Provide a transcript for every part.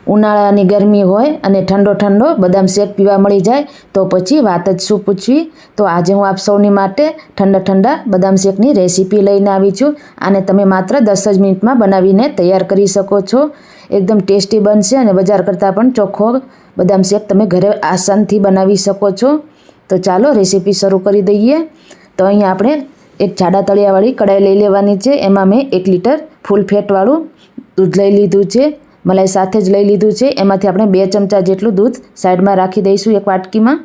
ઉનાળાની ગરમી હોય અને ઠંડો ઠંડો બદામ શેક પીવા મળી જાય તો પછી વાત જ શું પૂછવી। તો આજે હું આપ સૌની માટે ઠંડા ઠંડા બદામ શેકની રેસીપી લઈને આવી છું। આને તમે માત્ર 10 જ મિનિટમાં બનાવીને તૈયાર કરી શકો છો। એકદમ ટેસ્ટી બનશે અને બજાર કરતાં પણ ચોખ્ખો બદામ શેક તમે ઘરે આસાનથી બનાવી શકો છો। તો ચાલો રેસીપી શરૂ કરી દઈએ। તો અહીંયા આપણે એક જાડા તળિયાવાળી કઢાઈ લઈ લેવાની છે। એમાં મેં 1 લીટર ફૂલ ફેટવાળું દૂધ લઈ લીધું છે। મલાઈ સાથે જ લઈ લીધું છે। એમાંથી આપણે 2 ચમચા જેટલું દૂધ સાઈડમાં રાખી દઈશું એક વાટકીમાં।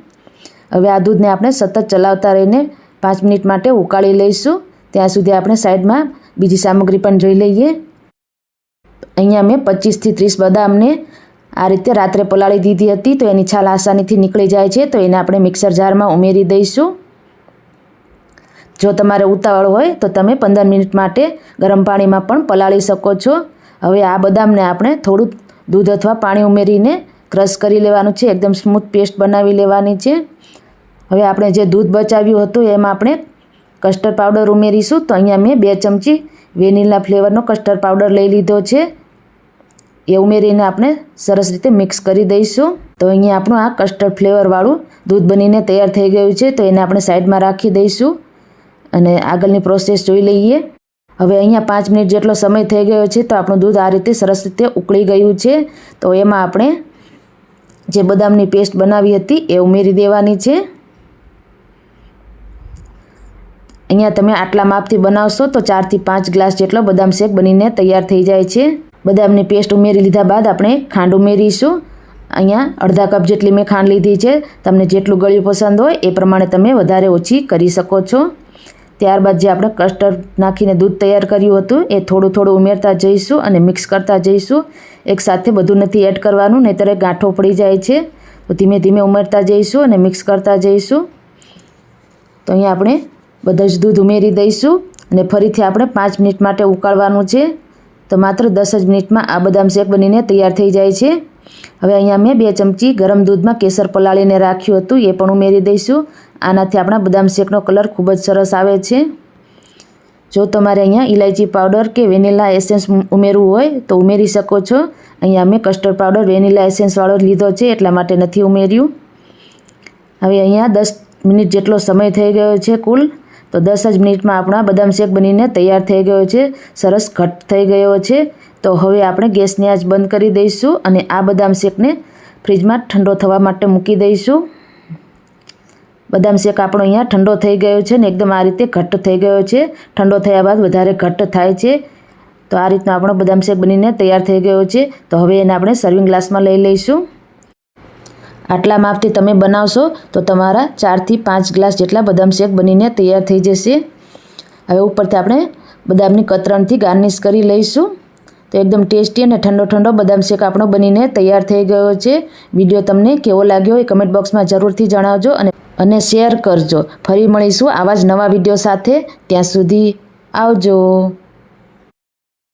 હવે આ દૂધને આપણે સતત ચલાવતા રહીને 5 મિનિટ માટે ઉકાળી લઈશું। ત્યાં સુધી આપણે સાઈડમાં બીજી સામગ્રી પણ જોઈ લઈએ। અહીંયા મેં 25 થી 30 બદામને આ રીતે રાત્રે પલાળી દીધી હતી, તો એની છાલ આસાનીથી નીકળી જાય છે। તો એને આપણે મિક્સર જારમાં ઉમેરી દઈશું। જો તમારે ઉતાવળ હોય તો તમે 15 મિનિટ માટે ગરમ પાણીમાં પણ પલાળી શકો છો। હવે આ બદામને આપણે થોડું દૂધ અથવા પાણી ઉમેરીને ક્રશ કરી લેવાનું છે। એકદમ સ્મૂથ પેસ્ટ બનાવી લેવાની છે। હવે આપણે જે દૂધ બચાવ્યું હતું એમાં આપણે કસ્ટર્ડ પાવડર ઉમેરીશું। તો અહીંયા મેં 2 ચમચી વેનીલા ફ્લેવરનો કસ્ટર્ડ પાવડર લઈ લીધો છે। એ ઉમેરીને આપણે સરસ રીતે મિક્સ કરી દઈશું। તો અહીંયા આપણું આ કસ્ટર્ડ ફ્લેવરવાળું દૂધ બનીને તૈયાર થઈ ગયું છે। તો એને આપણે સાઈડમાં રાખી દઈશું અને આગળની પ્રોસેસ જોઈ લઈએ। હવે અહીંયા 5 મિનિટ જેટલો સમય થઈ ગયો છે। તો આપણું દૂધ આ રીતે સરસ રીતે ઉકળી ગયું છે। તો એમાં આપણે જે બદામની પેસ્ટ બનાવી હતી એ ઉમેરી દેવાની છે। અહીંયા તમે આટલા માપથી બનાવશો તો 4 થી 5 ગ્લાસ જેટલો બદામ શેક બનીને તૈયાર થઈ જાય છે। બદામની પેસ્ટ ઉમેરી લીધા બાદ આપણે ખાંડ ઉમેરીશું। અહીંયા અડધા કપ જેટલી મેં ખાંડ લીધી છે। તમને જેટલું ગળ્યું પસંદ હોય એ પ્રમાણે તમે વધારે ઓછી કરી શકો છો। ત્યારબાદ જે આપણે કસ્ટર્ડ નાખીને દૂધ તૈયાર કર્યું હતું એ થોડું થોડું ઉમેરતા જઈશું અને મિક્સ કરતા જઈશું। એકસાથે બધું નથી એડ કરવાનું, નહીંતર એ ગાંઠો પડી જાય છે। તો ધીમે ધીમે ઉમેરતા જઈશું અને મિક્સ કરતા જઈશું। તો અહીંયા આપણે બધું જ દૂધ ઉમેરી દઈશું અને ફરીથી આપણે 5 મિનિટ માટે ઉકાળવાનું છે। તો માત્ર 10 જ મિનિટમાં આ બદામ શેક બનીને તૈયાર થઈ જાય છે। હવે અહીંયા મેં 2 ચમચી ગરમ દૂધમાં કેસર પલાળીને રાખ્યું હતું એ પણ ઉમેરી દઈશું। આનાથી આપણા બદામ શેકનો કલર ખૂબ જ સરસ આવે છે। જો તમારે અહીંયા ઇલાયચી પાવડર કે વેનીલા એસેન્સ ઉમેરવું હોય તો ઉમેરી શકો છો। અહીંયા મેં કસ્ટર્ડ પાવડર વેનીલા એસેન્સવાળો લીધો છે એટલા માટે નથી ઉમેર્યું। હવે અહીંયા 10 મિનિટ જેટલો સમય થઈ ગયો છે કુલ। તો 10 જ મિનિટમાં આપણા બદામ શેક બનીને તૈયાર થઈ ગયો છે, સરસ ઘટ થઈ ગયો છે। તો હવે આપણે ગેસની આંચ બંધ કરી દઈશું અને આ બદામ શેકને ફ્રીજમાં ઠંડો થવા માટે મૂકી દઈશું। બદામ શેક આપણો અહીંયા ઠંડો થઈ ગયો છે ને એકદમ આ રીતે ઘટ્ટ થઈ ગયો છે। ઠંડો થયા બાદ વધારે ઘટ્ટ થાય છે। તો આ રીતનો આપણો બદામ શેક બનીને તૈયાર થઈ ગયો છે। તો હવે એને આપણે સર્વિંગ ગ્લાસમાં લઈ લઈશું। આટલા માપથી તમે બનાવશો તો તમારા 4 થી 5 ગ્લાસ જેટલા બદામ શેક બનીને તૈયાર થઈ જશે। હવે ઉપરથી આપણે બદામની કતરણથી ગાર્નિશ કરી લઈશું। તો એકદમ ટેસ્ટી અને ઠંડો ઠંડો બદામ શેક આપણો બનીને તૈયાર થઈ ગયો છે। વિડીયો તમને કેવો લાગ્યો એ કમેન્ટ બોક્સમાં જરૂરથી જણાવજો અને શેર કરજો। ફરી મળીશું આવા જ નવા વિડીયો સાથે। ત્યાં સુધી આવજો।